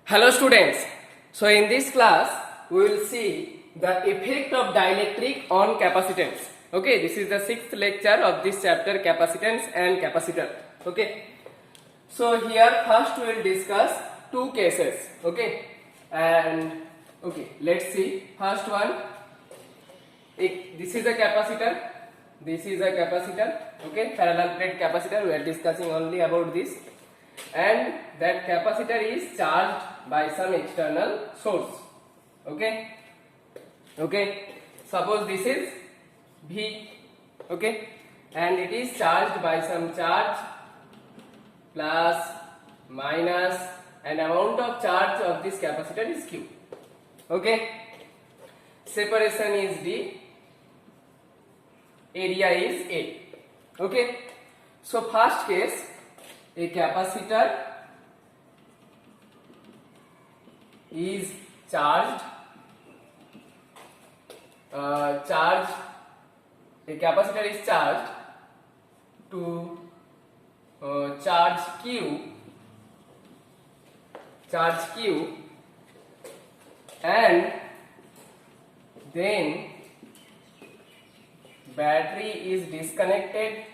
Hello students. So in this class we will see the effect of dielectric on capacitance. Okay, this is the sixth lecture of this chapter, capacitance and capacitor. Okay, so here first we will discuss two cases. Okay, and okay, let's see. First one, this is a capacitor, this is a capacitor. Okay, parallel plate capacitor, we are discussing only about this, and that capacitor is charged by some external source. Okay, suppose this is V. Okay, and it is charged by some charge plus minus, and amount of charge of this capacitor is Q. Okay, separation is D, area is A. Okay, so first case, a capacitor is charged, a capacitor is charged to charge Q, and then battery is disconnected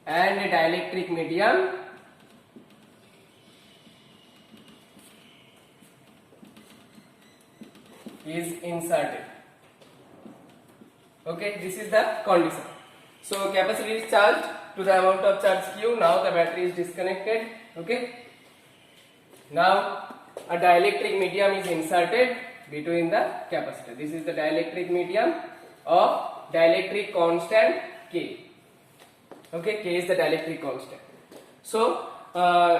and a dielectric medium is inserted. Okay, this is the condition. So capacitor is charged to the amount of charge Q. Now the battery is disconnected. Okay, now a dielectric medium is inserted between the capacitor. This is the dielectric medium of dielectric constant K. Okay, K is the dielectric constant. So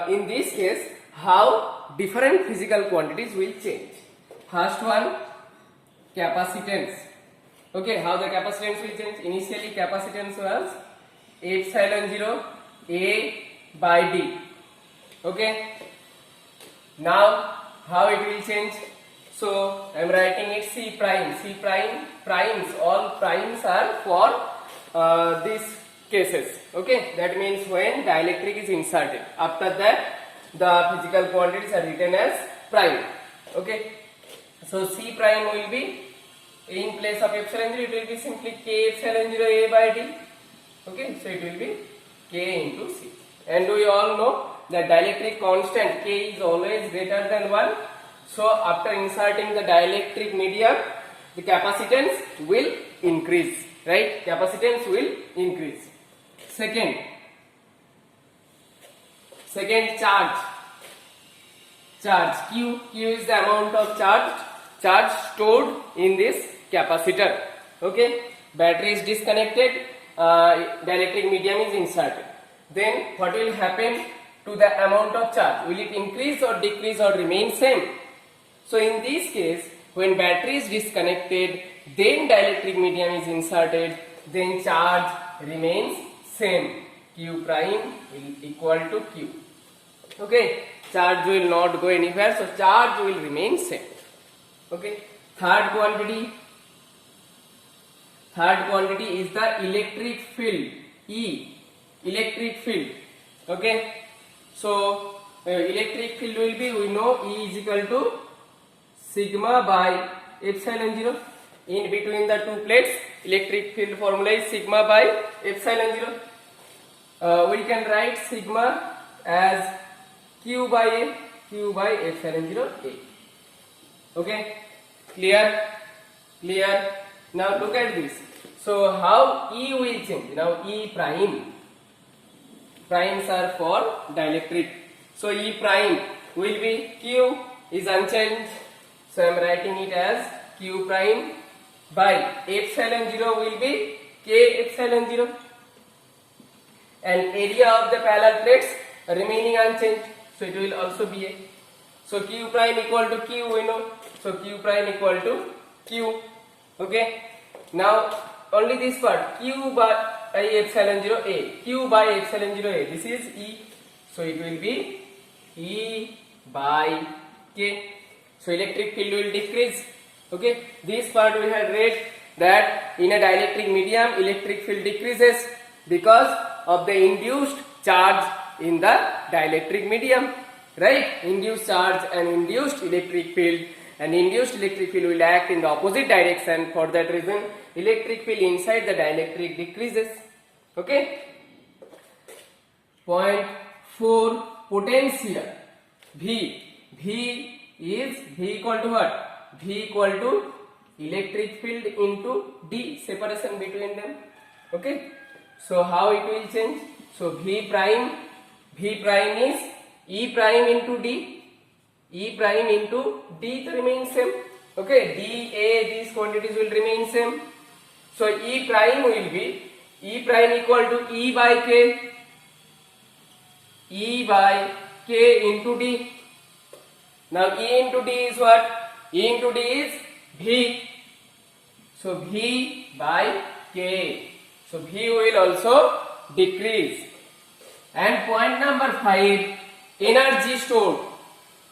in this case, how different physical quantities will change. First one, capacitance. Okay, how the capacitance will change. Initially capacitance was epsilon 0 A by D. Okay, now how it will change. So I am writing it C prime. C prime, primes, all primes are for these cases. Okay, that means when dielectric is inserted. After that the physical quantities are written as prime. Okay, so C prime will be, in place of epsilon 0 it will be simply K epsilon 0 A by D. Okay, so it will be K into C, and we all know that dielectric constant K is always greater than 1. So after inserting the dielectric medium, the capacitance will increase, right? Capacitance will increase. Second charge Q is the amount of charge stored in this capacitor. Okay, battery is disconnected, dielectric medium is inserted. Then what will happen to the amount of charge? Will it increase or decrease or remain same? So in this case, when battery is disconnected, then dielectric medium is inserted, then charge remains same. Q prime will equal to Q. Okay, charge will not go anywhere, so charge will remain same. Okay, third quantity is the electric field, E, electric field. Okay, so electric field will be, we know E is equal to sigma by epsilon 0. In between the two plates, electric field formula is sigma by epsilon 0. We can write sigma as Q by epsilon 0 A. Okay, clear? Now look at this. So how E will change? Now E prime, primes are for dielectric. So E prime will be, Q is unchanged, so I am writing it as Q prime by epsilon 0 will be K epsilon 0, and area of the parallel plates remaining unchanged, so it will also be A. So Q prime equal to Q, we know, so Q prime equal to Q. Okay, now only this part, Q by epsilon 0 A, Q by epsilon 0 A, this is E, so it will be E by K. So electric field will decrease. Okay, this part we had read that in a dielectric medium electric field decreases because of the induced charge in the dielectric medium, right? Induced charge and induced electric field, and induced electric field will act in the opposite direction. For that reason, electric field inside the dielectric decreases. Okay. Point 4, potential V. V is V equal to what? V equal to electric field into D, separation between them. Okay. So how it will change? So V prime is E prime into D. E prime into D remains same. Okay. D, A, these quantities will remain same. So E prime will be E prime equal to E by K. E by K into D. Now E into D is what? E into D is V. So V by K. So V will also decrease. And point number 5, energy stored.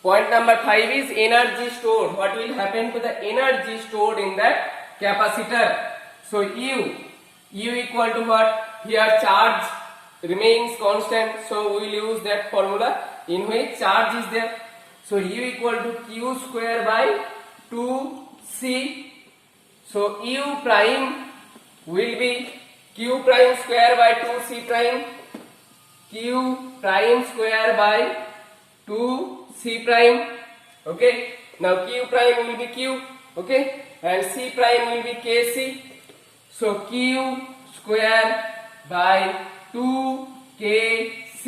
Point number 5 is energy stored. What will happen to the energy stored in that capacitor? So U equal to what? Here charge remains constant, so we will use that formula in which charge is there. So U equal to Q square by 2C. So U prime will be Q prime square by 2C prime. Q prime square by 2C prime. Okay. Now Q prime will be Q. Okay. And C prime will be KC. So Q square by 2KC.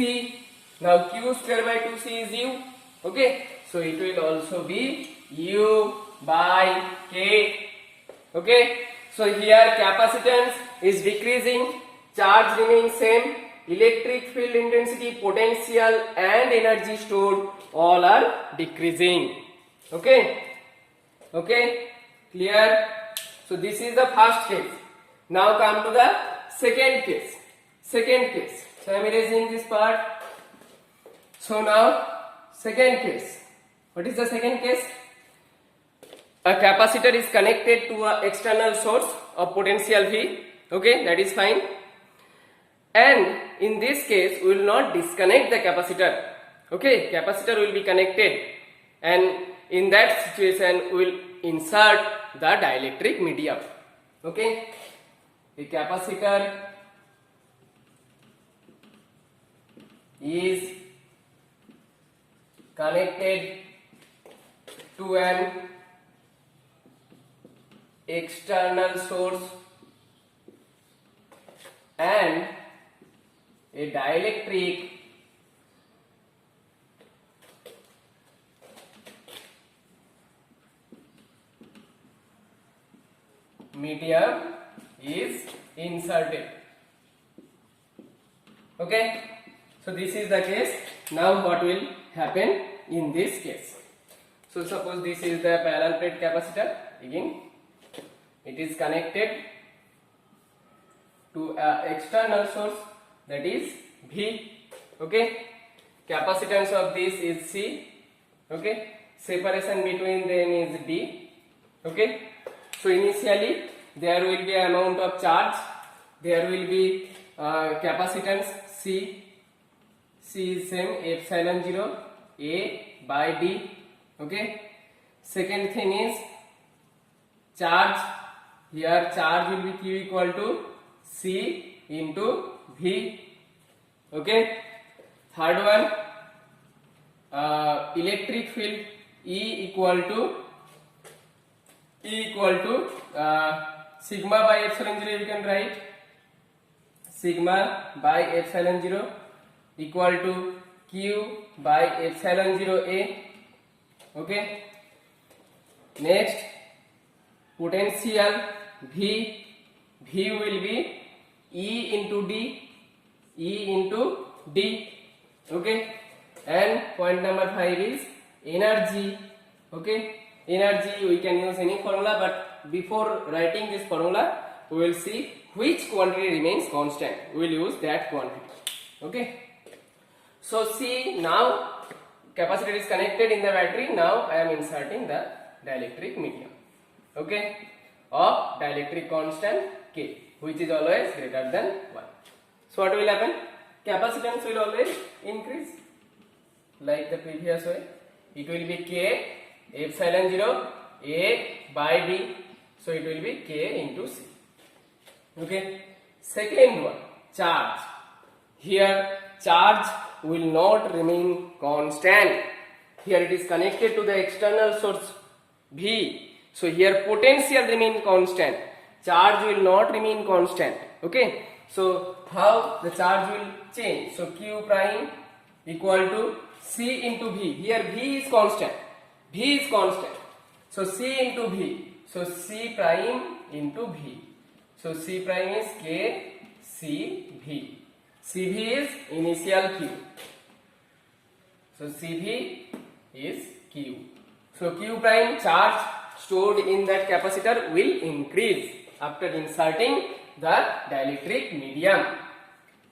Now Q square by 2C is U. Okay. So it will also be U by K. Okay. So here capacitance is decreasing, charge remains same, electric field intensity, potential and energy stored all are decreasing. Okay. Okay. Clear? So this is the first case. Now come to the second case. So I am erasing this part. So now second case. What is the second case? A capacitor is connected to an external source of potential V. Okay, that is fine. And in this case, we will not disconnect the capacitor. Okay, capacitor will be connected, and in that situation, we will insert the dielectric medium. Okay, the capacitor is connected to an external source and a dielectric medium is inserted. Okay, so this is the case. Now what will happen in this case? So suppose this is the parallel plate capacitor. Again, it is connected to an external source, that is V. Okay, capacitance of this is C. Okay, separation between them is D. Okay, so initially there will be amount of charge, there will be capacitance C. C is same, epsilon 0 A by D. Okay, second thing is charge. Here charge will be Q equal to C into V. Okay, third one, electric field E equal to sigma by epsilon 0. You can write sigma by epsilon 0 equal to Q by epsilon 0 A. Okay, next potential V will be E into D. Okay, and point number 5 is energy. Okay, energy we can use any formula, but before writing this formula we will see which quantity remains constant. We will use that quantity. Okay, so see, now capacitor is connected in the battery. Now I am inserting the dielectric medium. Okay, of dielectric constant K, which is always greater than 1. So what will happen? Capacitance will always increase. like the previous way. It will be K epsilon 0 A by B. So it will be K into C. Okay. Second one, charge. Here charge will not remain constant. Here it is connected to the external source V. So here potential remain constant. Charge will not remain constant. Okay. So how the charge will change? So Q prime equal to C into V. Here V is constant. V is constant. So C into V. So C prime into V. So C prime is K C V. CV is initial Q. So CV is Q. So Q prime charge stored in that capacitor will increase after inserting the dielectric medium.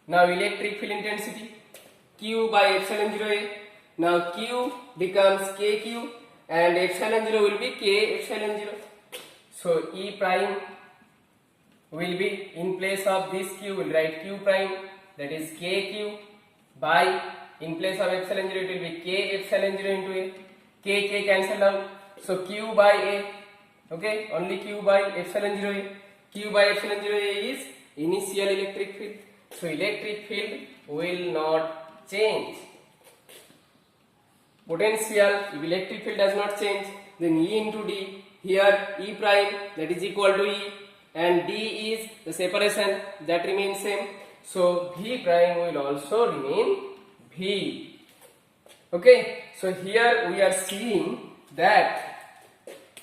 Now electric field intensity Q by epsilon 0 A. Now Q becomes KQ and epsilon 0 will be K epsilon 0. So E prime will be in place of this Q, will write Q prime, that is KQ, by in place of epsilon 0 it will be K epsilon 0 into A. K cancel out. So Q by A. Okay, only Q by epsilon 0 A. Q by epsilon 0 A is initial electric field. So electric field will not change. Potential, if electric field does not change, then E into D. Here E prime, that is equal to E, and D is the separation, that remains same. So V prime will also remain V. Okay, so here we are seeing that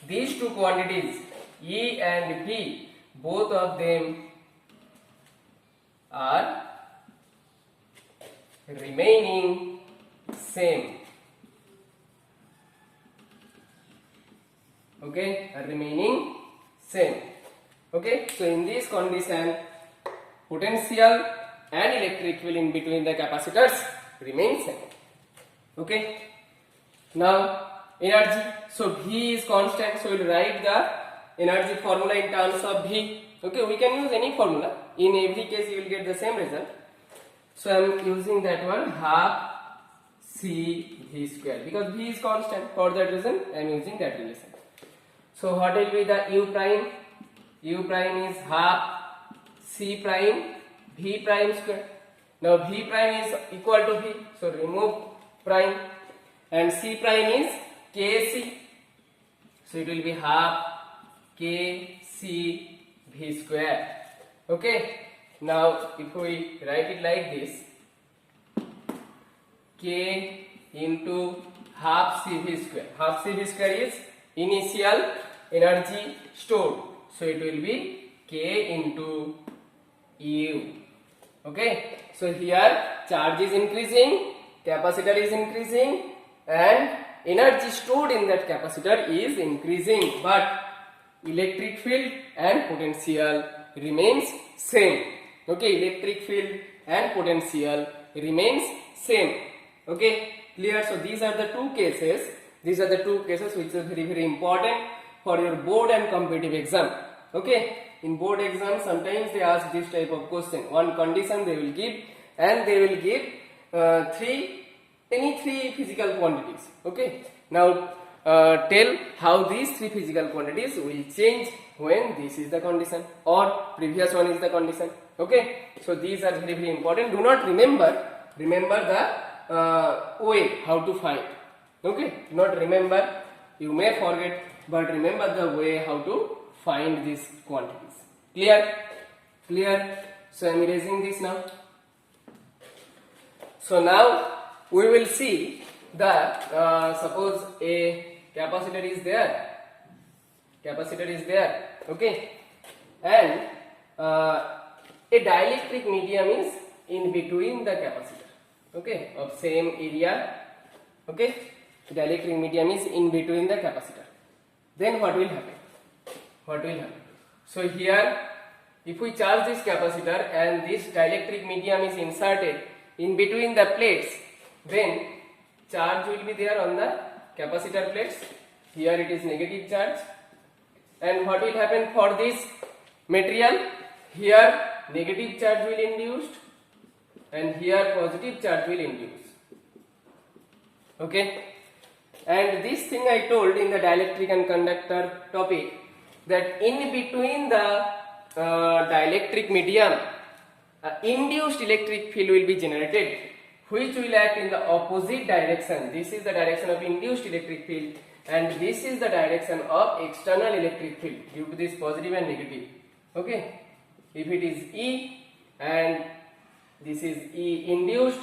these two quantities E and V, both of them are remaining same. Okay, are remaining same. Okay, so in this condition, potential and electric field in between the capacitors remain same. Okay, now energy. So V is constant, so we will write the energy formula in terms of V. Okay, we can use any formula. In every case, you will get the same result. So I am using that one, half C V square, because V is constant. For that reason, I am using that relation. So what will be the U prime? U prime is half C prime V prime square. Now V prime is equal to V, so remove prime, and C prime is KC. So it will be half KC V square. Okay. Now if we write it like this, K into half CV square. Half CV square is initial energy stored. So it will be K into U. Okay. So here charge is increasing, capacitor is increasing, and energy stored in that capacitor is increasing, but electric field and potential remains same. Okay, electric field and potential remains same. Okay, clear? So these are the two cases. These are the two cases which are very important for your board and competitive exam. Okay, in board exam sometimes they ask this type of question. One condition they will give, and they will give any three physical quantities. Okay, now tell how these three physical quantities will change when this is the condition or previous one is the condition. Okay, so these are very important. Do not remember the way how to find. Okay, do not remember, you may forget, but remember the way how to find these quantities. Clear? Clear? So I am erasing this now. So now we will see that suppose a capacitor is there. Okay, and a dielectric medium is in between the capacitor. Okay, of same area. Okay, dielectric medium is in between the capacitor. Then what will happen? So here, if we charge this capacitor and this dielectric medium is inserted in between the plates, then charge will be there on the capacitor plates. Here it is negative charge. And what will happen for this material? Here negative charge will induced, and here positive charge will induce. Okay, and this thing I told in the dielectric and conductor topic, that in between the dielectric medium, induced electric field will be generated, which will act in the opposite direction. This is the direction of induced electric field, and this is the direction of external electric field due to this positive and negative. Okay, if it is E and this is E induced,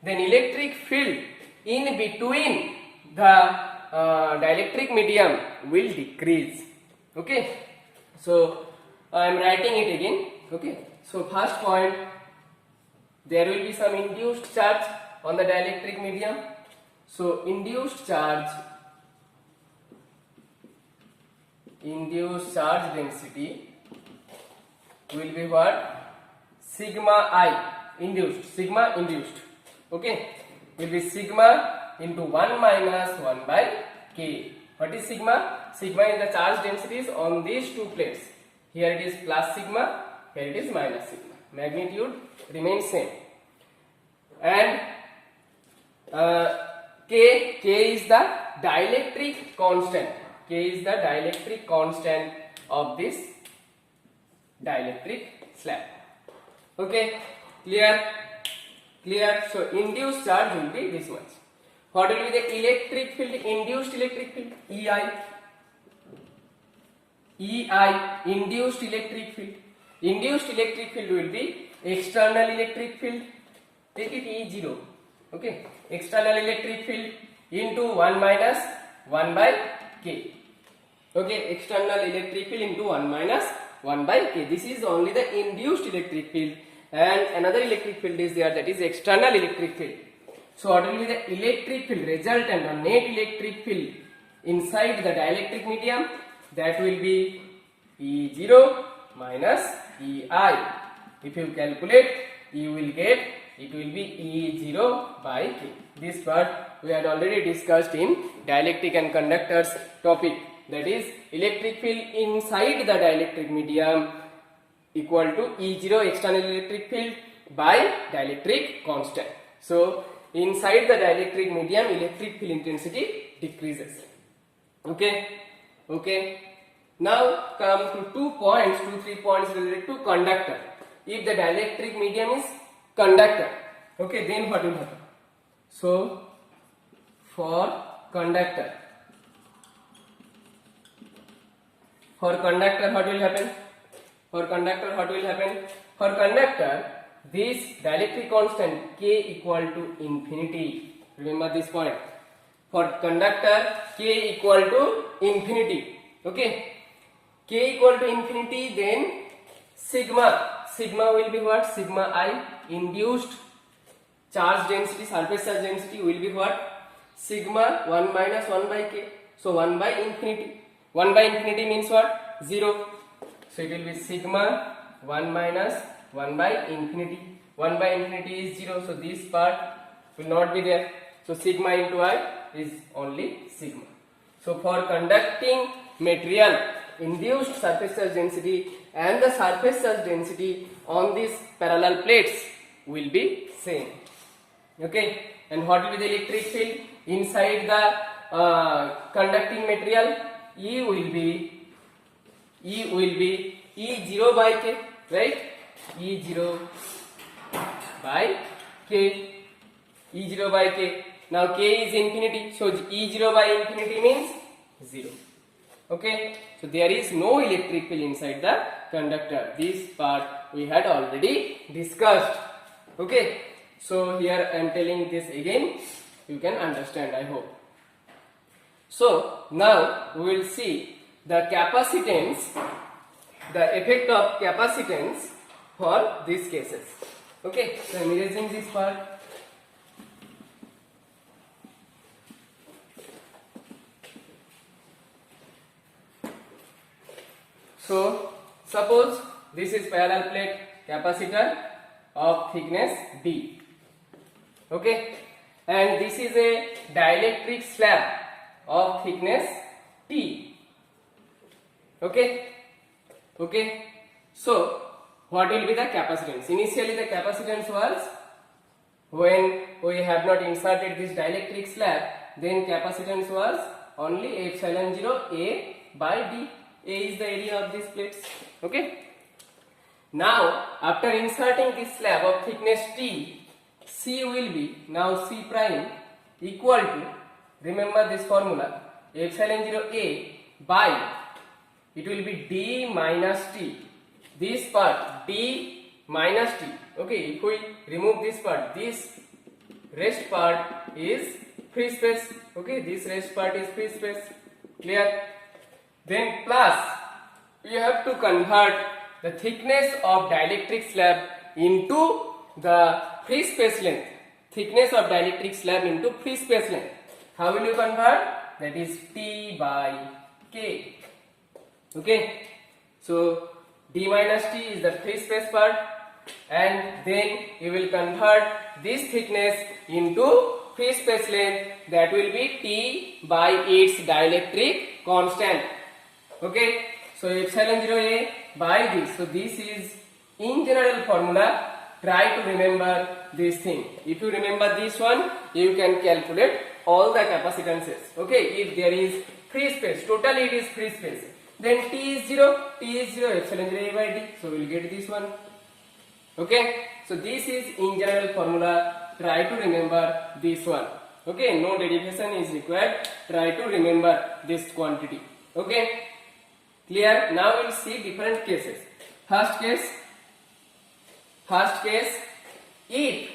then electric field in between the dielectric medium will decrease. Okay, so I am writing it again. Okay, so first point, there will be some induced charge on the dielectric medium. So induced charge density will be what? Sigma I induced. Okay, will be sigma into 1 minus 1 by K. What is sigma? Sigma is the charge densities on these two plates. Here it is plus sigma, here it is minus sigma. Magnitude remains same. And K is the dielectric constant. K is the dielectric constant of this dielectric slab. Okay, clear? So induced charge will be this much. What will be the electric field, induced electric field? EI, induced electric field. Induced electric field will be external electric field. Take it E0. Okay, external electric field into 1 minus 1 by K. Okay, external electric field into 1 minus 1 by K. This is only the induced electric field, and another electric field is there, that is external electric field. So what will be the electric field resultant or net electric field inside the dielectric medium? That will be E0 minus EI. If you calculate, you will get, it will be E0 by K. This part we had already discussed in dielectric and conductors topic, that is electric field inside the dielectric medium equal to E0 external electric field by dielectric constant. So inside the dielectric medium, electric field intensity decreases. Okay. Now come to 3 points related to conductor. If the dielectric medium is conductor, okay, then what will happen? So for conductor, what will happen? For conductor, this dielectric constant K equal to infinity. Remember this point. For conductor, K equal to infinity. Okay, K equal to infinity, then sigma will be what? Sigma I. Induced charge density, surface charge density will be what? Sigma 1 minus 1 by K. So 1 by infinity. 1 by infinity means what? 0. So it will be sigma 1 minus 1 by infinity. 1 by infinity is 0. So this part will not be there. So sigma into I is only sigma. So for conducting material, induced surface charge density and the surface charge density on these parallel plates will be same. Okay, and what will be the electric field inside the conducting material? E will be E0 by K, right? E0 by K. E0 by K. Now K is infinity, so E0 by infinity means 0. Okay, so there is no electric field inside the conductor. This part we had already discussed. Okay, so here I am telling this again, you can understand, I hope. So now we will see the capacitance, the effect of capacitance for these cases. Okay, so I am erasing this part. So suppose this is parallel plate capacitor of thickness D. Okay, and this is a dielectric slab of thickness T. Okay. So what will be the capacitance? Initially the capacitance was when we have not inserted this dielectric slab, then capacitance was only epsilon 0 A by D. A is the area of these plates. Okay. Now after inserting this slab of thickness T, C will be now C prime equal to, remember this formula, epsilon 0 A by, it will be D minus T. This part D minus T. Okay, if we remove this part, this rest part is free space. Okay, this rest part is free space. Clear? Then plus, you have to convert the thickness of dielectric slab into the free space length. Thickness of dielectric slab into free space length. How will you convert? That is T by K. Okay, so D minus T is the free space part, and then you will convert this thickness into free space length, that will be T by its dielectric constant. Okay, so epsilon 0 A by this. So this is in general formula. Try to remember this thing. If you remember this one, you can calculate all the capacitances. Okay, if there is free space, totally it is free space, then T is 0, epsilon 0 A by D. So we will get this one. Okay, so this is in general formula. Try to remember this one. Okay, no derivation is required. Try to remember this quantity. Okay, clear? Now we will see different cases. First case, if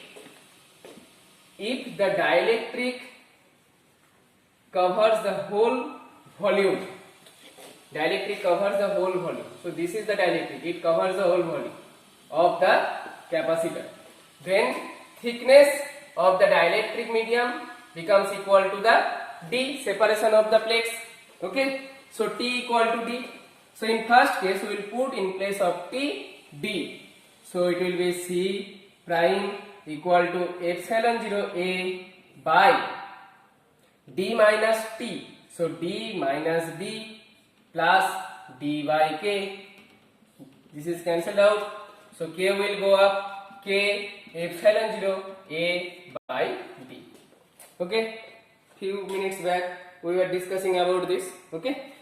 the dielectric covers the whole volume, so this is the dielectric, it covers the whole volume of the capacitor, then thickness of the dielectric medium becomes equal to the D, separation of the plates. Okay, so T equal to D. So in first case we will put in place of T, D. So it will be C prime equal to epsilon 0 A by D minus T. So D minus D plus D by K. This is cancelled out. So K will go up, K epsilon 0 A by D. Okay, few minutes back we were discussing about this. Okay,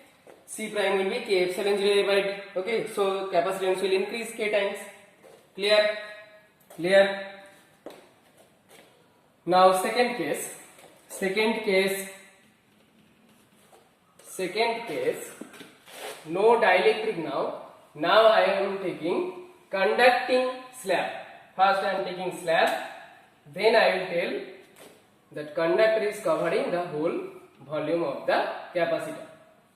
C prime will be K epsilon 0 A by D. Okay, so capacitance will increase K times. Clear? Clear? Now second case, no dielectric now. Now I am taking conducting slab. First I am taking slab, then I will tell that conductor is covering the whole volume of the capacitor.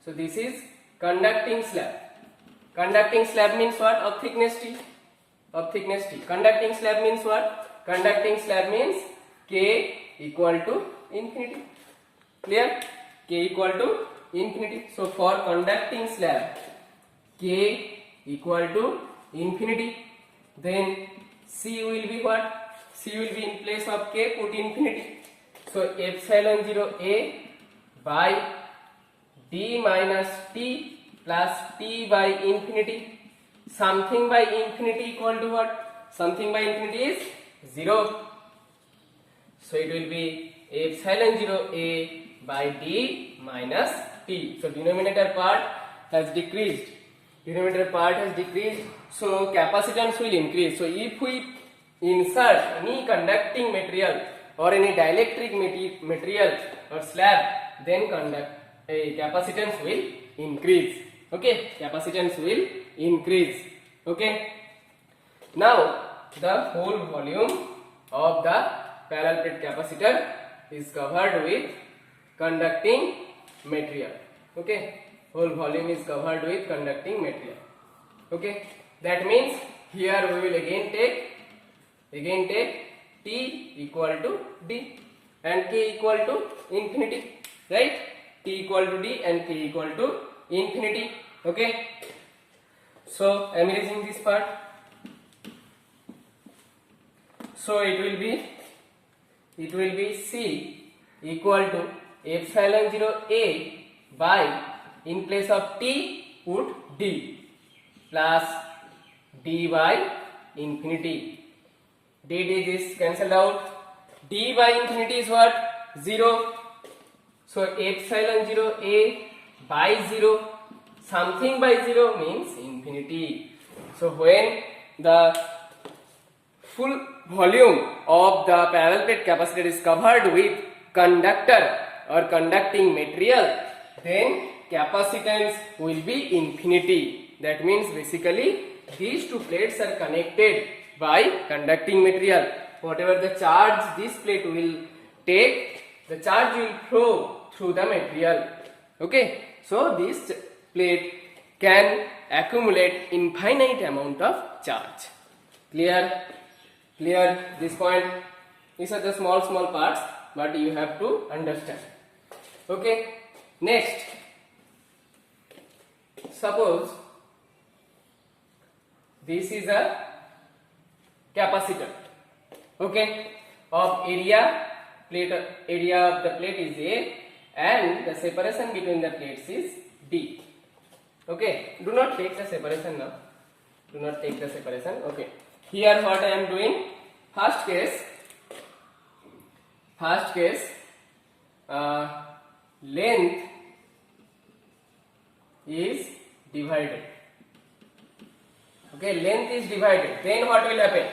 So this is conducting slab. Conducting slab means what? Of thickness T. Conducting slab means what? Conducting slab means K equal to infinity. Clear? K equal to infinity. So for conducting slab, K equal to infinity. Then C will be what? C will be in place of K, put infinity. So epsilon 0 A by D minus T plus T by infinity. Something by infinity equal to what? Something by infinity is 0. So it will be epsilon 0 A by D minus T. So denominator part has decreased. So capacitance will increase. So if we insert any conducting material or any dielectric material or slab, then capacitance will increase. Okay, capacitance will increase. Okay, now the whole volume of the parallel plate capacitor is covered with conducting material. Okay, whole volume is covered with conducting material. Okay, that means here we will again take T equal to D and K equal to infinity, right? T equal to D and K equal to infinity. Okay, so I am erasing this part. So it will be C equal to epsilon 0 A by, in place of T put D, plus D by infinity. D is cancelled out. d by infinity is what? 0. So epsilon 0 a by 0, something by 0 means infinity. So when the full volume of the parallel plate capacitor is covered with conductor or conducting material, then capacitance will be infinity. That means basically these two plates are connected by conducting material. Whatever the charge this plate will take, the charge will flow through the material. Okay, so this plate can accumulate infinite amount of charge. Clear? Clear this point? These are the small parts, but you have to understand. Okay, next, suppose this is a capacitor, okay, of area of the plate is A and the separation between the plates is D. Okay, do not take the separation now. Do not take the separation. Okay, here what I am doing, first case, length is divided. Okay, length is divided. Then what will happen?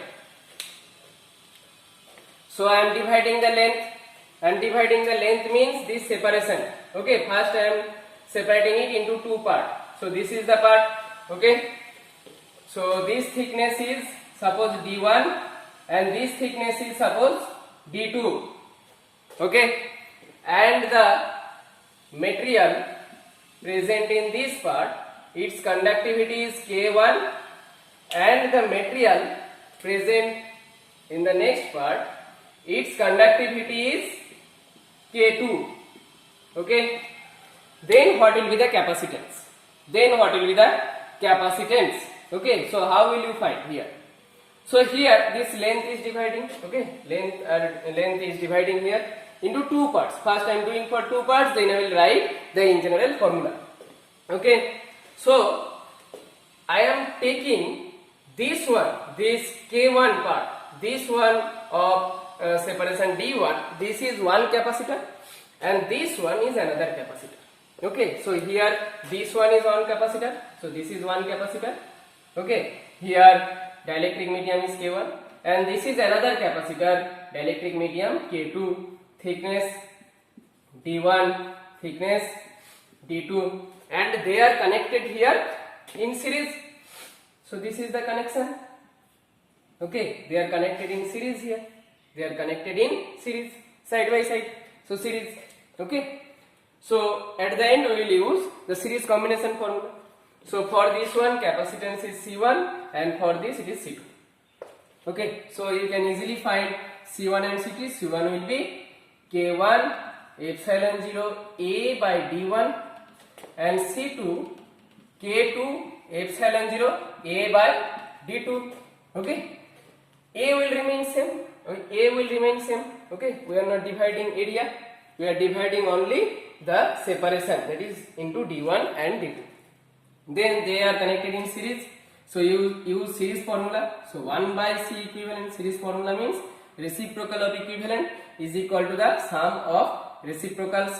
So I am dividing the length, and dividing the length means this separation. Okay, first I am separating it into two parts. So this is the part. Okay, so this thickness is suppose D1 and this thickness is suppose D2. Okay, and the material present in this part, its conductivity is K1, and the material present in the next part, its conductivity is K2. Okay, then what will be the capacitance? Okay, so how will you find here? So here this length is dividing. Okay, length is dividing here into two parts. First I am doing for two parts, then I will write the in general formula. Okay, so I am taking this one, this K1 part, this one of separation D1, this is one capacitor and this one is another capacitor. Okay, so here this one is one capacitor, so this is one capacitor. Okay, here dielectric medium is K1 and this is another capacitor, dielectric medium K2, thickness D1, thickness D2, and they are connected here in series. So this is the connection. Okay, they are connected in series here. They are connected in series, side by side. So series. Okay. So at the end we will use the series combination formula. So for this one capacitance is C1 and for this it is C2. Okay. So you can easily find C1 and C2. C1 will be K1 epsilon 0 A by D1 and C2 K2 epsilon 0 A by D2. Okay. A will remain same. Okay, we are not dividing area, we are dividing only the separation, that is into D1 and D2. Then they are connected in series, so you use series formula. So 1 by C equivalent, series formula means reciprocal of equivalent is equal to the sum of reciprocals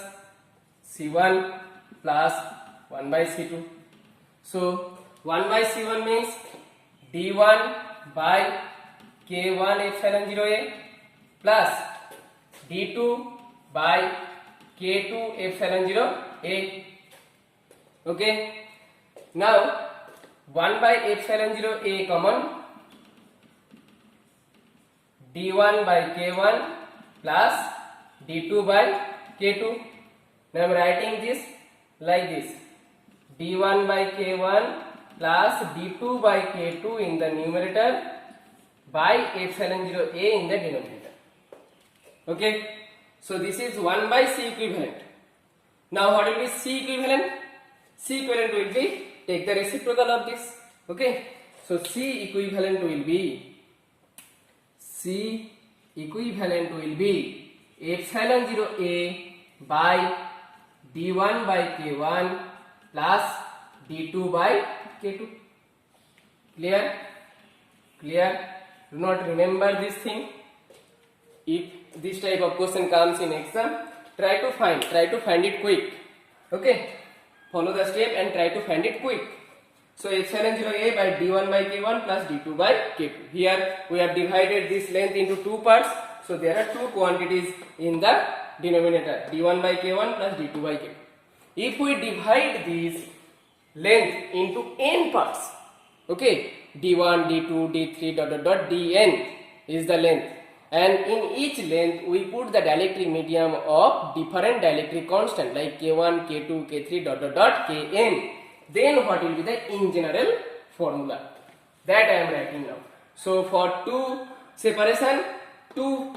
C1 plus 1 by C2. So 1 by C1 means D1 by K1 epsilon 0 A plus D2 by K2 epsilon 0 A. Okay. Now 1 by epsilon 0 A common, D1 by K1 plus D2 by K2. Now I am writing this like this, D1 by K1 plus D2 by K2 in the numerator by epsilon 0 A in the denominator. Okay, so this is 1 by C equivalent. Now what will be C equivalent? C equivalent will be, take the reciprocal of this. Okay, so C equivalent will be epsilon 0 A by D1 by K1 plus D2 by K2. Clear? Do not remember this thing. if this type of question comes in exam, try to find it quick. Okay, follow the step and try to find it quick. So epsilon 0a by d1 by k1 plus d2 by k2. Here we have divided this length into two parts. So there are two quantities in the denominator, d1 by k1 plus d2 by k2. If we divide this length into n parts, okay, d1, d2, d3, dot dot dot, dn is the length, and in each length we put the dielectric medium of different dielectric constant like k1, k2, k3, dot dot dot, kn. Then what will be the in general formula? That I am writing now. So for two separation, two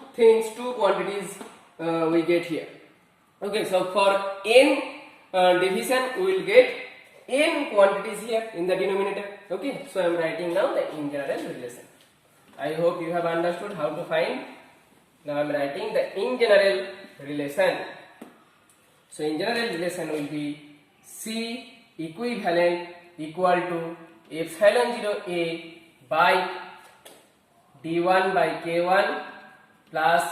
quantities we get here. Okay, so for n division we will get n quantities here in the denominator. Okay, so I am writing now the in general relation. I hope you have understood how to find. Now I am writing the in general relation. So in general relation will be C equivalent equal to epsilon 0a by d1 by k1 plus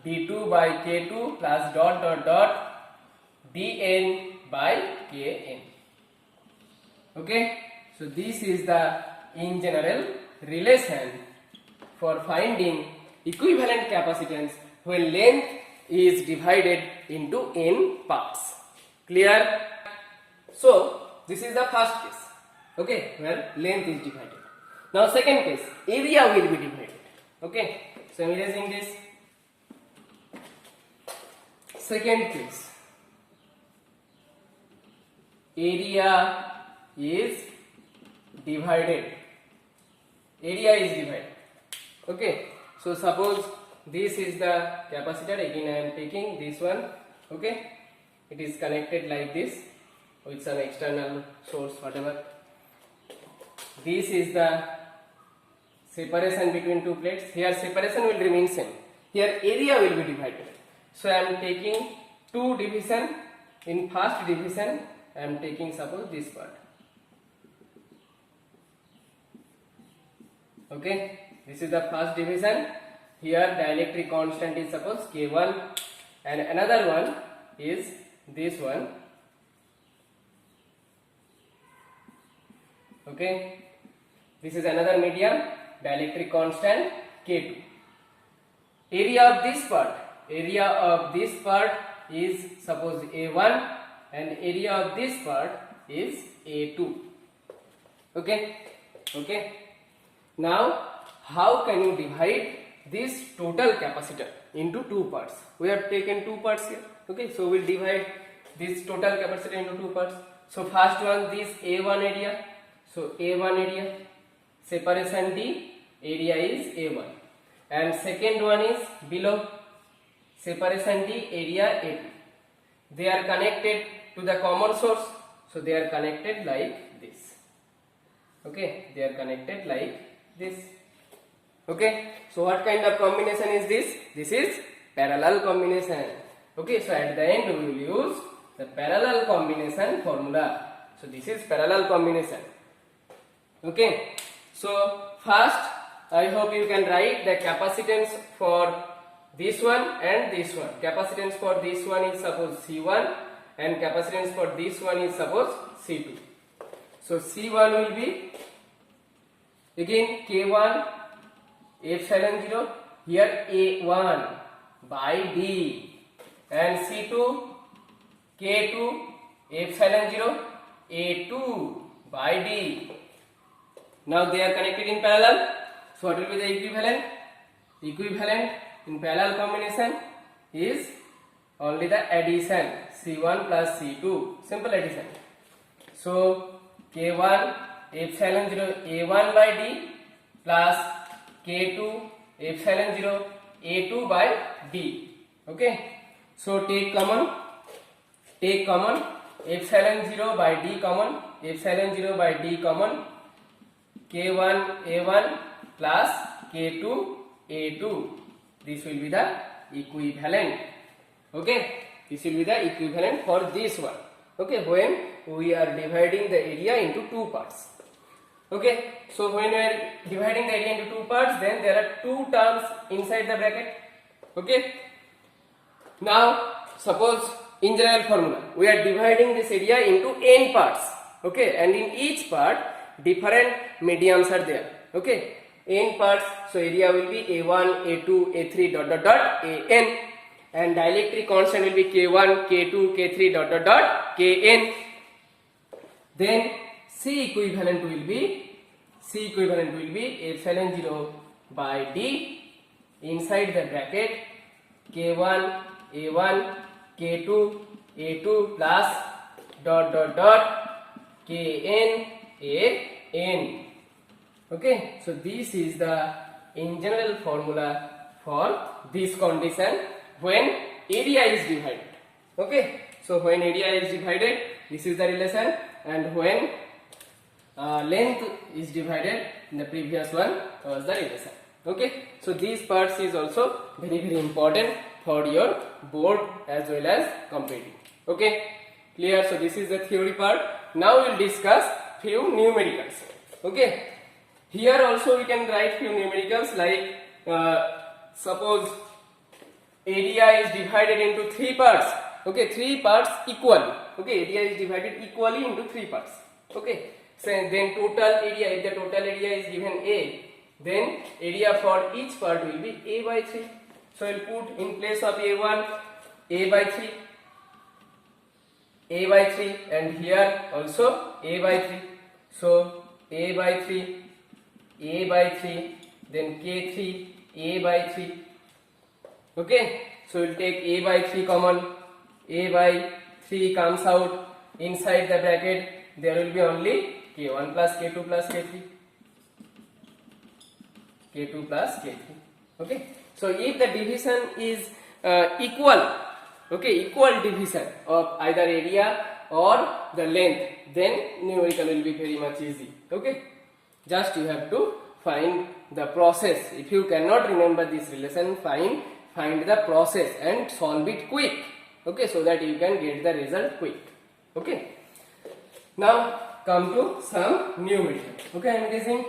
d2 by k2 plus dot dot dot dn by kn. Okay, so this is the in general relation for finding equivalent capacitance when length is divided into n parts. Clear? So this is the first case, okay, where length is divided. Now second case, area will be divided. Okay, so I am erasing this. Second case, area is divided. Area is divided. Okay, so suppose this is the capacitor. Again I am taking this one. Okay, it is connected like this with some external source, whatever. This is the separation between two plates. Here separation will remain same. Here area will be divided. So I am taking two division. In first division I am taking suppose this part. Okay, this is the first division. Here dielectric constant is suppose K1, and another one is this one. Okay, this is another medium, dielectric constant K2. Area of this part is suppose A1, and area of this part is A2. Okay, okay. Now how can you divide this total capacitor into two parts? We have taken two parts here. Okay, so we'll divide this total capacitor into two parts. So first one, this A1 area. So A1 area, separation D, area is A1, and second one is below, separation D, area A2. They are connected to the common source, so they are connected like this. Okay, they are connected like this. Okay, so what kind of combination is this? This is parallel combination. Okay, so at the end we will use the parallel combination formula. So this is parallel combination. Okay, so first I hope you can write the capacitance for this one and this one. Capacitance for this one is suppose C1, and capacitance for this one is suppose C2. So C1 will be again K1 epsilon 0, here A1 by D, and C2 K2 epsilon 0 A2 by D. Now they are connected in parallel. So what will be the equivalent? Equivalent in parallel combination is only the addition, C1 plus C2, simple addition. So K1 epsilon 0 A1 by D plus K2 epsilon 0 A2 by D. Okay, so take common epsilon 0 by D common, epsilon 0 by D common, K1 A1 plus K2 A2. This will be the equivalent. Okay, this will be the equivalent for this one. Okay, when we are dividing the area into two parts. Okay, so when we are dividing the area into two parts, then there are two terms inside the bracket. Okay. Now suppose in general formula we are dividing this area into n parts. Okay, and in each part different mediums are there. Okay, n parts, so area will be a1, a2, a3 dot dot dot an, and dielectric constant will be k1, k2, k3 dot dot dot kn. Then C equivalent will be epsilon 0 by d inside the bracket k1 a1 k2 a2 plus dot dot dot kn an. Okay, so this is the in general formula for this condition when area is divided. Okay, so when area is divided, this is the relation, and when length is divided, in the previous one was the relation. Okay, so these parts is also very important for your board as well as competitive. Okay, clear? So this is the theory part. Now we will discuss few numericals. Okay, here also we can write few numericals like suppose area is divided into 3 parts. Okay, 3 parts equally. Okay, area is divided equally into 3 parts. Okay, so then total area, if the total area is given A, then area for each part will be A by 3. So we will put in place of A1 A by 3, A by 3, and here also A by 3. So A by 3, A by 3, then K3 A by 3. Okay, so we will take A by 3 common. A by 3 comes out inside the bracket, there will be only K1 plus K2 plus K3. K2 plus K3. Okay, so if the division is equal, okay, equal division of either area or the length, then numerical will be very much easy. Okay, just you have to find the process. If you cannot remember this relation, find the process and solve it quick. Okay, so that you can get the result quick. Okay, now come to some numerical. Okay, I am guessing.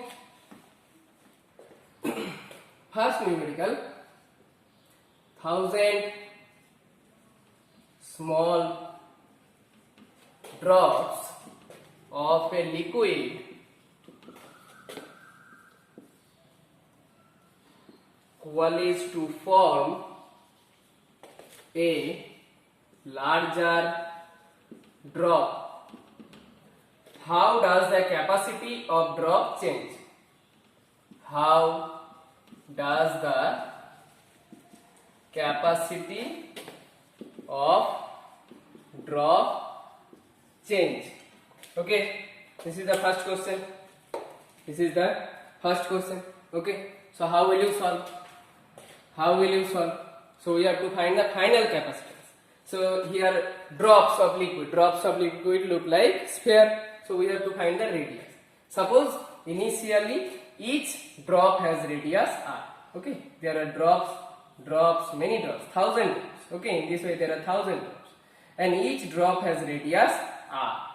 First numerical, 1000 small drops of a liquid coalesce to form a larger drop. How does the capacity of drop change? How does the capacity of drop change? Okay, this is the first question. This is the first question. Okay, so how will you solve? How will you solve? So we have to find the final capacitance. So here drops of liquid look like sphere. So we have to find the radius. Suppose initially each drop has radius r. Okay, there are drops, many drops, 1000 drops. Okay, in this way there are 1000 drops, and each drop has radius r.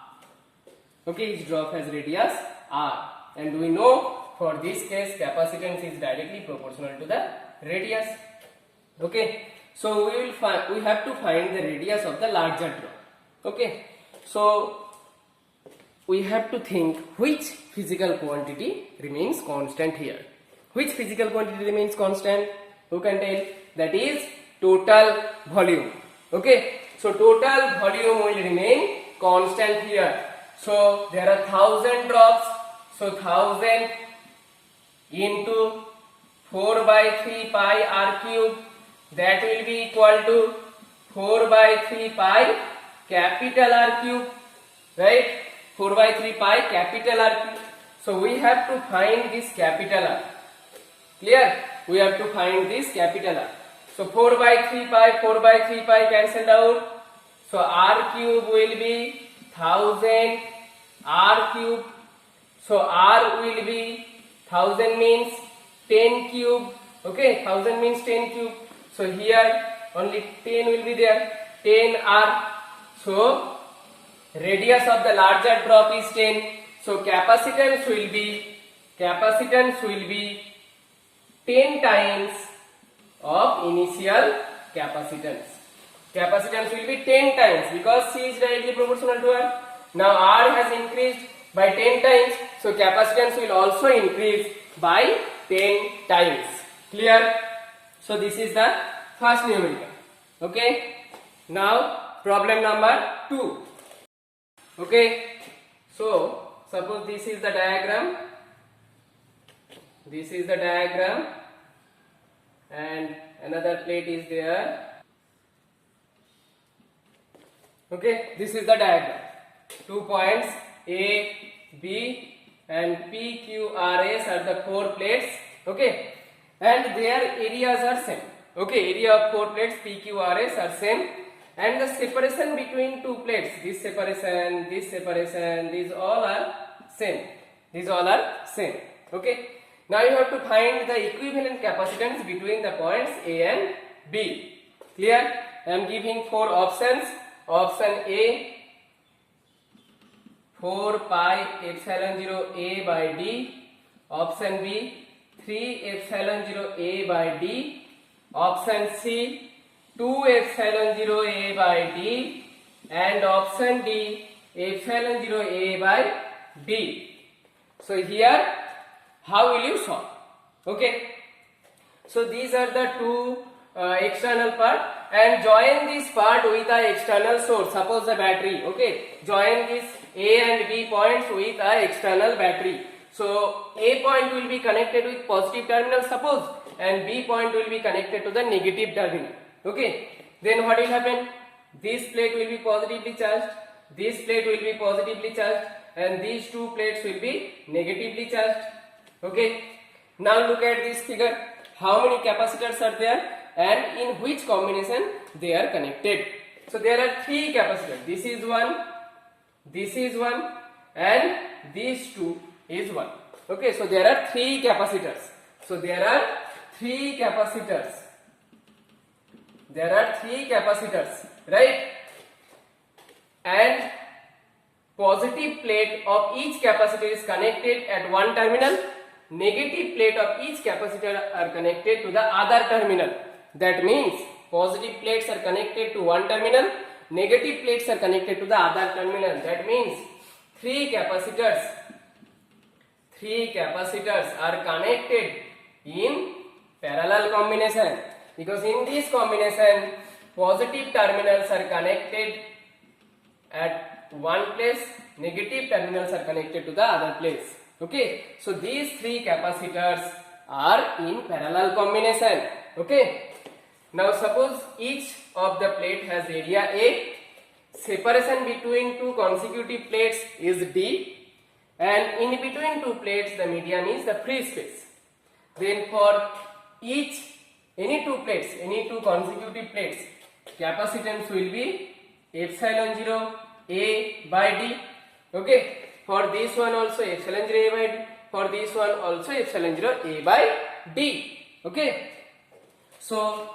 Okay, each drop has radius r, and we know for this case capacitance is directly proportional to the radius. Okay, so we have to find the radius of the larger drop. Okay, so we have to think which physical quantity remains constant here. Which physical quantity remains constant? Who can tell? That is total volume. Okay, so total volume will remain constant here. So there are 1000 drops. So 1000 into 4 by 3 pi r cube, that will be equal to 4 by 3 pi capital R cube, right? 4 by 3 pi capital R cube. So we have to find this capital R. Clear? We have to find this capital R. So 4 by 3 pi cancelled out. So R cube will be 1000 R cube. So R will be 1000 means 10 cube. Okay, 1000 means 10 cube. So here only 10 will be there. 10 R. So radius of the larger drop is 10. So capacitance will be 10 times of initial capacitance. Capacitance will be 10 times because C is directly proportional to R. Now R has increased by 10 times, so capacitance will also increase by 10 times. Clear? So this is the first numerical. Okay. Now problem number 2. Okay. So suppose this is the diagram. This is the diagram, and another plate is there. Okay, this is the diagram. 2 points A, B and P, Q, R, S are the 4 plates. Okay, and their areas are same. Okay, area of 4 plates P, Q, R, S are same, and the separation between 2 plates, this separation, these all are same. These all are same. Okay. Now you have to find the equivalent capacitance between the points A and B. Clear? I am giving 4 options. Option A, 4 pi epsilon 0 A by D. Option B, 3 epsilon 0 A by D. Option C, 2 epsilon 0 A by D. And option D, epsilon 0 A by D. So here, how will you solve? Okay. So these are the 2 external part, and join this part with the external source. Suppose the battery. Okay. Join this A and B points with the external battery. So A point will be connected with positive terminal, suppose, and B point will be connected to the negative terminal. Okay. Then what will happen? This plate will be positively charged. This plate will be positively charged, and these 2 plates will be negatively charged. Okay, now look at this figure. How many capacitors are there and in which combination they are connected? So there are 3 capacitors. This is one, and these 2 is 1. Okay, so there are 3 capacitors. So there are 3 capacitors. There are 3 capacitors, right? And positive plate of each capacitor is connected at one terminal. Negative plate of each capacitor are connected to the other terminal. That means positive plates are connected to one terminal, negative plates are connected to the other terminal. That means 3 capacitors are connected in parallel combination, because in this combination positive terminals are connected at one place, negative terminals are connected to the other place. Okay, so these 3 capacitors are in parallel combination. Okay, now suppose each of the plate has area A, separation between 2 consecutive plates is D, and in between 2 plates the medium is the free space. Then for any 2 consecutive plates, capacitance will be epsilon 0 A by D. Okay. For this one also epsilon 0 A by D. For this one also epsilon 0 A by D. Okay. So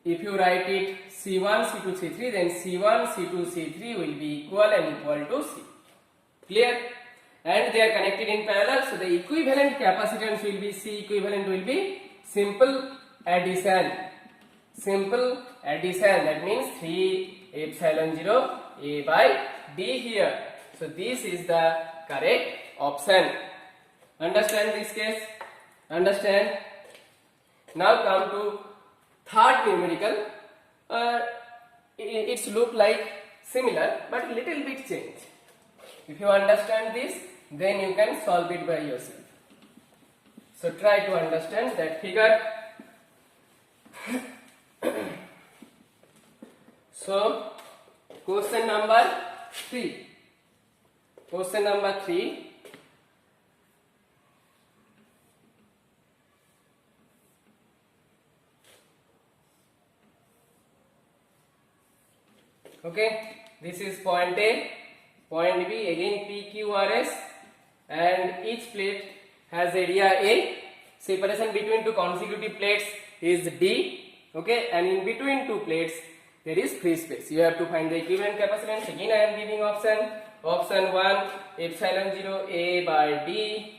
if you write it C1, C2, C3, then C1, C2, C3 will be equal to C. Clear? And they are connected in parallel. So the equivalent capacitance will be C equivalent will be simple addition. Simple addition. That means 3 epsilon 0 A by D here. So this is the correct option. Understand this case? Understand? Now come to third numerical. It's look like similar but little bit change. If you understand this, then you can solve it by yourself. So try to understand that figure. So question number 3. Question number 3. Okay, this is point A, point B, again P, Q, R, S, and each plate has area A. Separation between 2 consecutive plates is D. Okay, and in between 2 plates there is free space. You have to find the equivalent capacitance. Again I am giving option. Option 1 epsilon 0 A by D.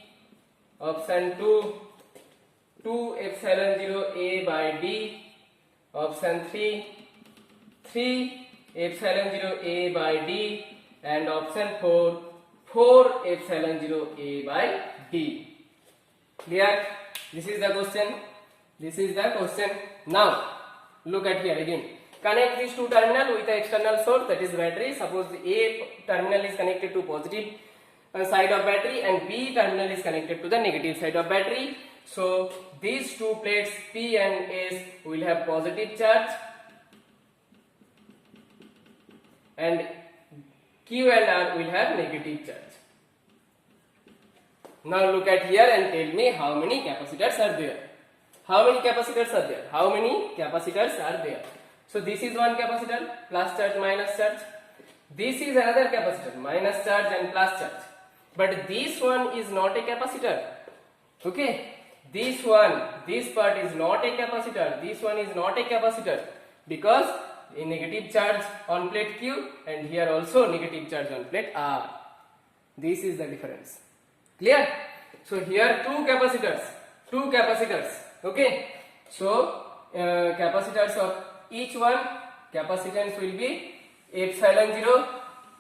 Option 2 2 epsilon 0 A by D. Option 3, 3 epsilon 0 A by D. And option 4, 4 epsilon 0 A by D. Clear? This is the question. This is the question. Now look at here again. Connect these two terminals with the external source, that is battery. Suppose the A terminal is connected to positive side of battery and B terminal is connected to the negative side of battery. So these two plates P and S will have positive charge and Q and R will have negative charge. Now look at here and tell me how many capacitors are there. How many capacitors are there? How many capacitors are there? So this is one capacitor, plus charge, minus charge. This is another capacitor, minus charge and plus charge. But this one is not a capacitor. Okay? This one, this part is not a capacitor. This one is not a capacitor because a negative charge on plate Q and here also negative charge on plate R. This is the difference. Clear? So here two capacitors. Okay? So capacitors of each one, capacitance will be epsilon 0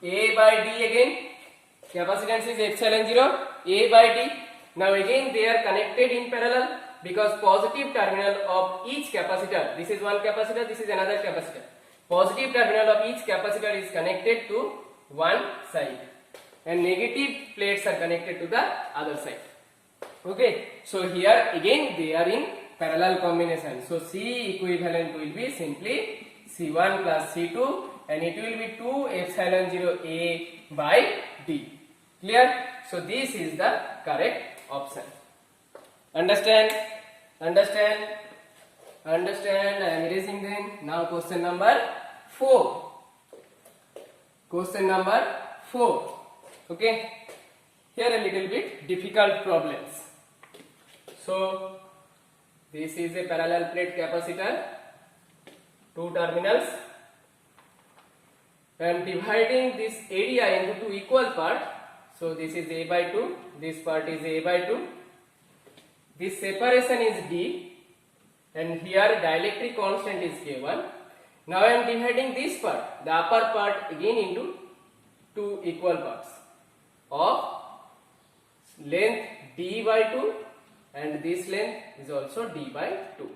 A by D again. Capacitance is epsilon 0 A by D. Now again they are connected in parallel because positive terminal of each capacitor, this is one capacitor, this is another capacitor. Positive terminal of each capacitor is connected to one side and negative plates are connected to the other side. Okay, so here again they are in parallel combination. So C equivalent will be simply C1 plus C2 and it will be 2 epsilon 0 A by D. Clear? So this is the correct option. Understand? I am erasing then. Now question number 4. Okay. Here a little bit difficult problems. So this is a parallel plate capacitor, two terminals. I am dividing this area into two equal parts. So this is A by 2, this part is A by 2. This separation is D and here dielectric constant is K1. Now I am dividing this part, the upper part again into two equal parts of length D by 2 and this length is also D by 2.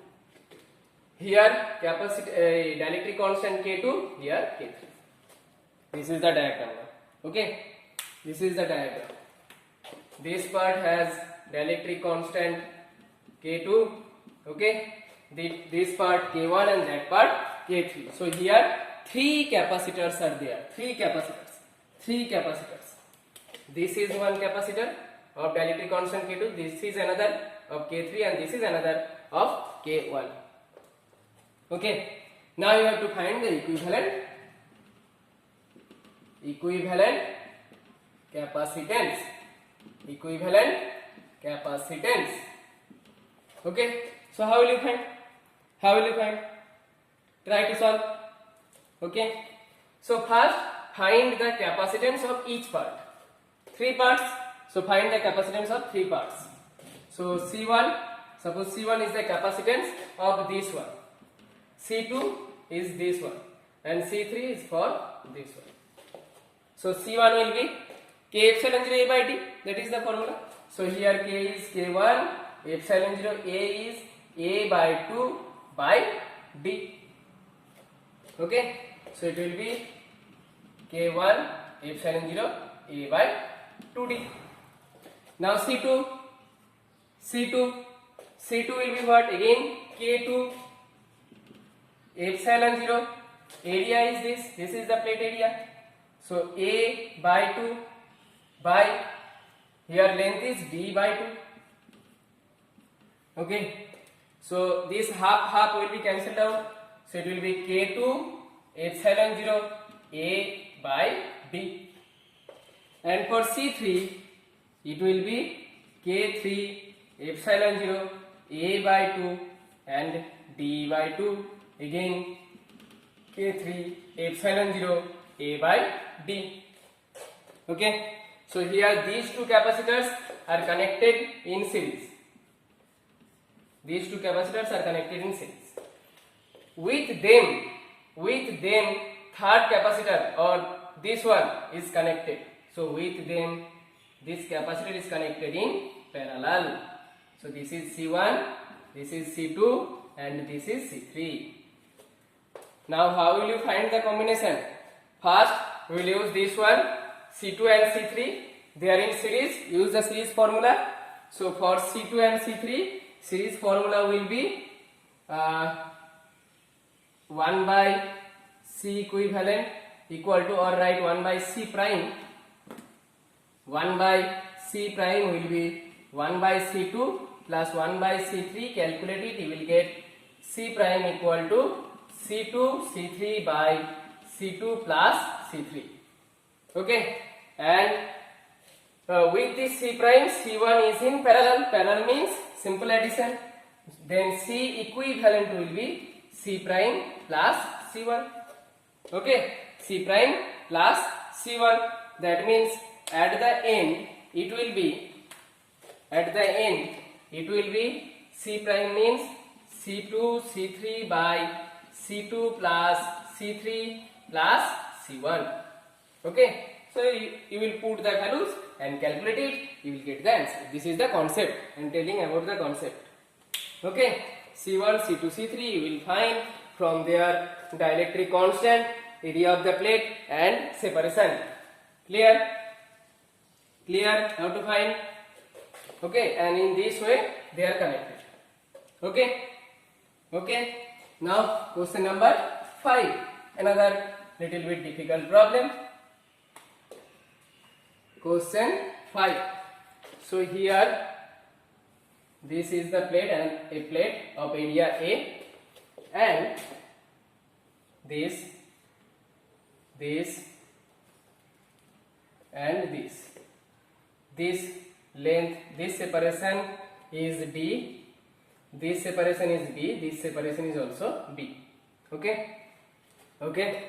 Here dielectric constant K2, here K3. This is the diagram. Okay. This is the diagram. This part has dielectric constant K2, okay. This part K1 and that part K3. So here three capacitors are there. Three capacitors. This is one capacitor of dielectric constant K2. This is another of K3 and this is another of K1. Okay. Now you have to find the equivalent capacitance. Okay. So how will you find? Try to solve. Okay. So first find the capacitance of each part. Three parts. So find the capacitance of three parts. So C1, suppose C1 is the capacitance of this one. C2 is this one and C3 is for this one. So C1 will be K epsilon 0 A by D, that is the formula. So here K is K1, epsilon 0 A is A by 2 by D. Okay, so it will be K1 epsilon 0 A by 2D. Now C2 will be what? Again K2 epsilon 0, area is this is the plate area. So A by 2 by, here length is D by 2. Okay, so this half will be cancelled out. So it will be K2 epsilon 0 A by D. And for C3 it will be K3 epsilon 0 A by 2 and D by 2. Again K3 epsilon 0 A by D. Okay, so here these two capacitors are connected in series. These two capacitors are connected in series. With them, third capacitor or this one is connected. So with them, this capacitor is connected in parallel. So this is C1, this is C2, and this is C3. Now how will you find the combination? First, we will use this one, C2 and C3. They are in series. Use the series formula. So for C2 and C3, series formula will be 1 by C equivalent equal to, or write 1 by C prime. 1 by C prime will be 1 by C2 plus 1 by C3. Calculate it, you will get C prime equal to C2 C3 by C2 plus C3. Okay, and with this C prime, C1 is in parallel. Parallel means simple addition. Then C equivalent will be C prime plus C1. Okay, C prime plus C1. That means at the end it will be C prime means C2 C3 by C2 plus C3 plus C1. Okay, so you will put the values and calculate it, you will get the answer. This is the concept. I am telling about the concept. Okay, C1, C2, C3 you will find from their dielectric constant, area of the plate and separation. Clear? Clear how to find? Okay, and in this way they are connected. Okay? Okay, now question number 5. Another little bit difficult problem. Question 5. So here this is the plate and a plate of area A, and this and this length, this separation is D, this separation is B, this separation is also B. Okay, okay,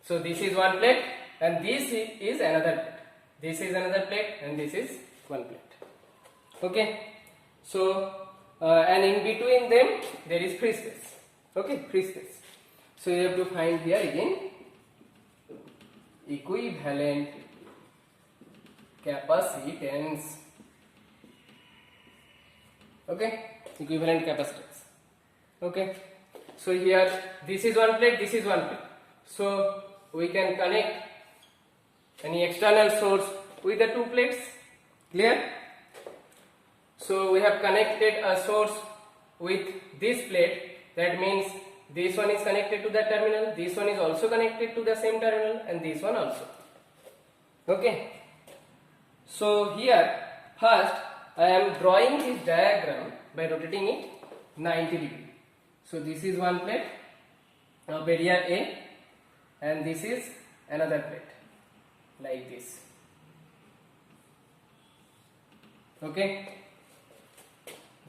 so this is one plate and this is another plate. This is another plate and this is one plate. Okay, so and in between them there is free space. Okay, free space. So you have to find here again equivalent capacitance. Okay, equivalent capacitance. Okay, so here this is one plate, this is one plate. So we can connect any external source with the two plates. Clear? So we have connected a source with this plate. That means this one is connected to the terminal, this one is also connected to the same terminal, and this one also. Okay. So here first I am drawing this diagram by rotating it 90 degree. So this is one plate of area A and this is another plate like this. Okay,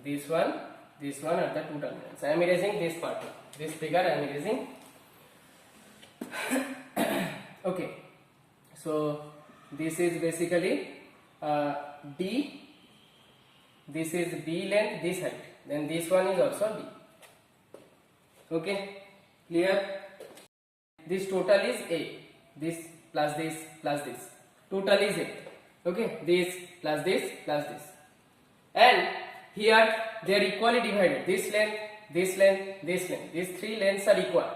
this one are the two terminals. I am erasing this part now. This figure I am erasing. Okay, so this is basically D, this is B length, this height, then this one is also B. Okay, clear? This total is A, this plus this plus this, total is A. Okay, this plus this plus this, and here they are equally divided. This length, this length, this length. These three lengths are equal.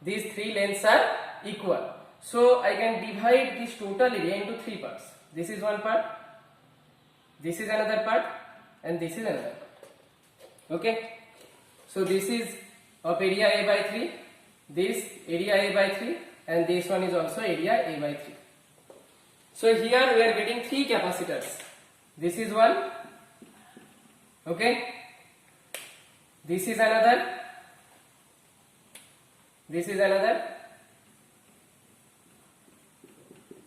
These three lengths are equal. So I can divide this total area into three parts. This is one part, this is another part, and this is another part. Okay, so this is of area A by 3, this area A by 3, and this one is also area A by 3. So here we are getting three capacitors. This is one. Okay, this is another, this is another.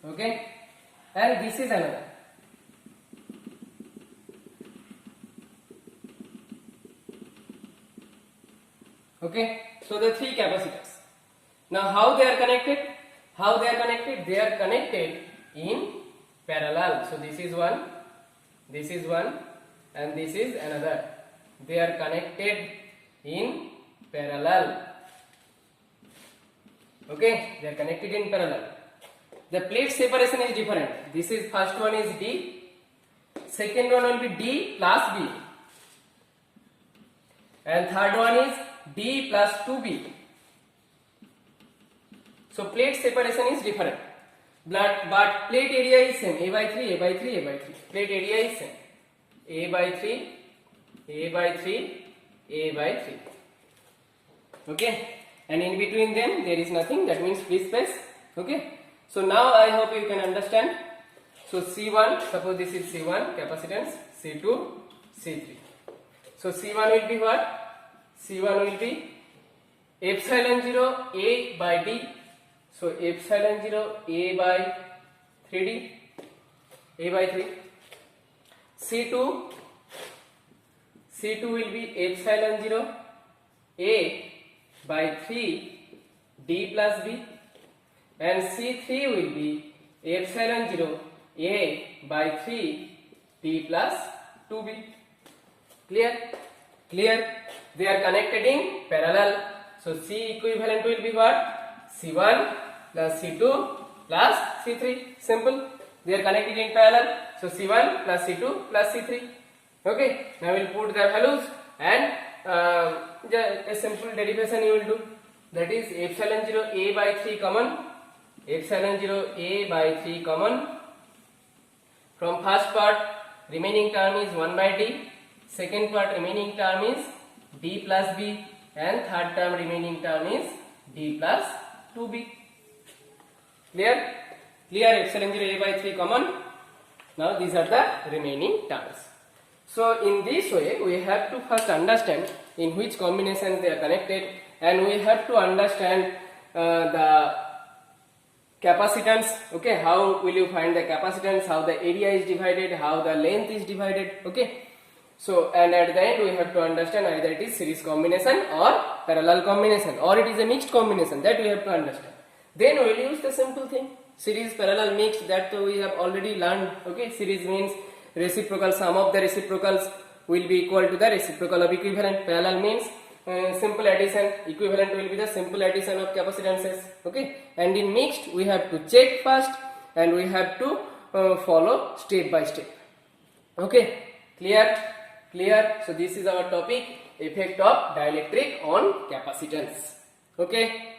Okay, and this is another. Okay, so the three capacitors. Now how they are connected? How they are connected? They are connected in parallel. So this is one, and this is another. they are connected in parallel. Okay, they are connected in parallel. The plate separation is different. This is first one is D, second one will be D plus B, and third one is D plus 2B. So plate separation is different, but plate area is same, A by 3, A by 3, A by 3. Plate area is same, A by 3, A by 3, A by 3. Okay, and in between them there is nothing, that means free space. Okay, so now I hope you can understand. So C1, suppose this is C1 capacitance, C2, C3. So C1 will be what? C1 will be epsilon 0 A by D. So epsilon 0 A by 3D, A by 3. C2 will be epsilon 0 A by 3 D plus B, and C3 will be epsilon 0 A by 3 D plus 2B. Clear? Clear? They are connected in parallel. So C equivalent will be what? C1 plus C2 plus C3. Simple. They are connected in parallel. So C1 plus C2 plus C3. Okay. Now we will put the values and a simple derivation you will do. That is epsilon 0 A by 3 common. Epsilon 0 A by 3 common. From first part remaining term is 1 by D. Second part remaining term is D plus B, and third term remaining term is D plus 2B. Clear? Clear? Epsilon 0 A by 3 common. Now these are the remaining terms. So in this way we have to first understand in which combinations they are connected, and we have to understand the capacitance. Okay, how will you find the capacitance, how the area is divided, how the length is divided. Okay, so and at the end we have to understand either it is series combination or parallel combination, or it is a mixed combination, that we have to understand. Then we will use the simple thing, series, parallel, mixed, that we have already learned. Okay, series means reciprocal, sum of the reciprocals will be equal to the reciprocal of equivalent. Parallel means simple addition, equivalent will be the simple addition of capacitances. Okay, and in mixed we have to check first and we have to follow step by step. Okay, clear? Clear? So this is our topic, effect of dielectric on capacitance. Okay.